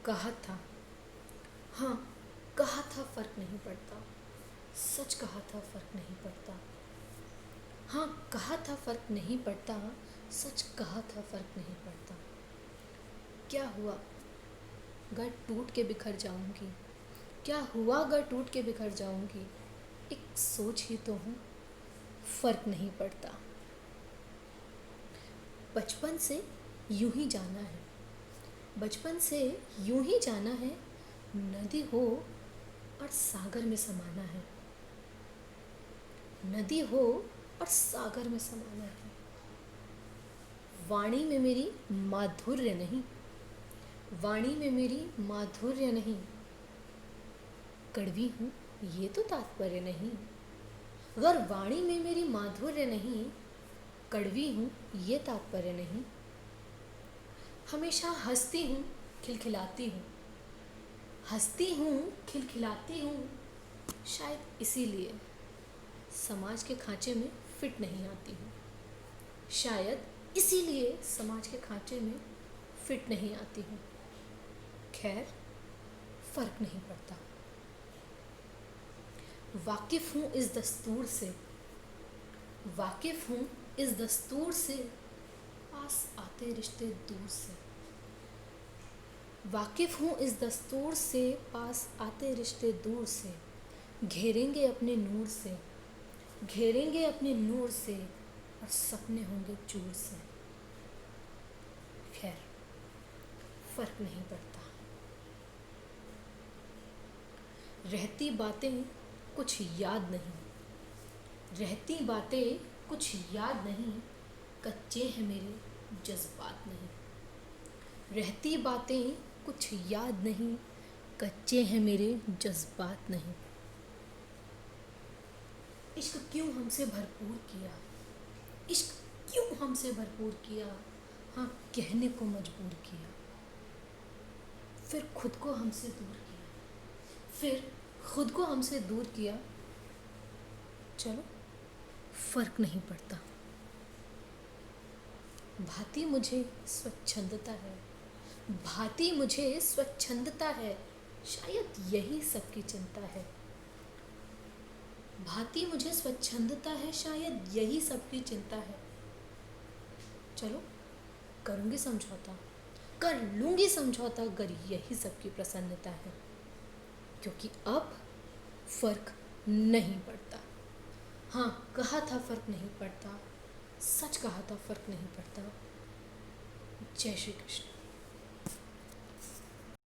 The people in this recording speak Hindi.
कहा था, हाँ कहा था फर्क नहीं पड़ता, सच कहा था फर्क नहीं पड़ता। हाँ कहा था फर्क नहीं पड़ता, सच कहा था फर्क नहीं पड़ता। क्या हुआ अगर टूट के बिखर जाऊंगी, क्या हुआ अगर टूट के बिखर जाऊंगी, एक सोच ही तो हूँ, फर्क नहीं पड़ता। बचपन से यूं ही जाना है, बचपन से यूं ही जाना है, नदी हो और सागर में समाना है, नदी हो और सागर में समाना है। वाणी में मेरी माधुर्य नहीं, वाणी में मेरी माधुर्य नहीं, कड़वी हूँ ये तो तात्पर्य नहीं। अगर वाणी में मेरी माधुर्य नहीं, कड़वी हूँ ये तात्पर्य नहीं। हमेशा हंसती हूँ खिलखिलाती हूँ, हंसती हूँ खिलखिलाती हूँ, शायद इसीलिए समाज के खांचे में फिट नहीं आती हूँ, शायद इसीलिए समाज के खांचे में फिट नहीं आती हूँ। खैर फर्क नहीं पड़ता। वाकिफ हूँ इस दस्तूर से, वाकिफ हूँ इस दस्तूर से, पास आते रिश्ते दूर से। वाकिफ हूँ इस दस्तूर से, पास आते रिश्ते दूर से। घेरेंगे अपने नूर से, घेरेंगे अपने नूर से, और सपने होंगे चूर से। खैर फर्क नहीं पड़ता। रहती बातें कुछ याद नहीं, रहती बातें कुछ याद नहीं, कच्चे हैं मेरे जज्बात नहीं। रहती बातें कुछ याद नहीं, कच्चे हैं मेरे जज्बात नहीं। इश्क क्यों हमसे भरपूर किया, इश्क क्यों हमसे भरपूर किया, हाँ कहने को मजबूर किया। फिर खुद को हमसे दूर किया, फिर खुद को हमसे दूर किया। चलो फर्क नहीं पड़ता। भाती मुझे स्वच्छंदता है, भाती मुझे स्वच्छंदता है, शायद यही सबकी चिंता है। भाती मुझे स्वच्छंदता है, शायद यही सबकी चिंता है। चलो करूँगी समझौता, कर लूँगी समझौता, अगर यही सबकी प्रसन्नता है, क्योंकि अब फर्क नहीं पड़ता। हाँ कहा था फर्क नहीं पड़ता, सच कहा था फर्क नहीं पड़ता। जय श्री कृष्ण।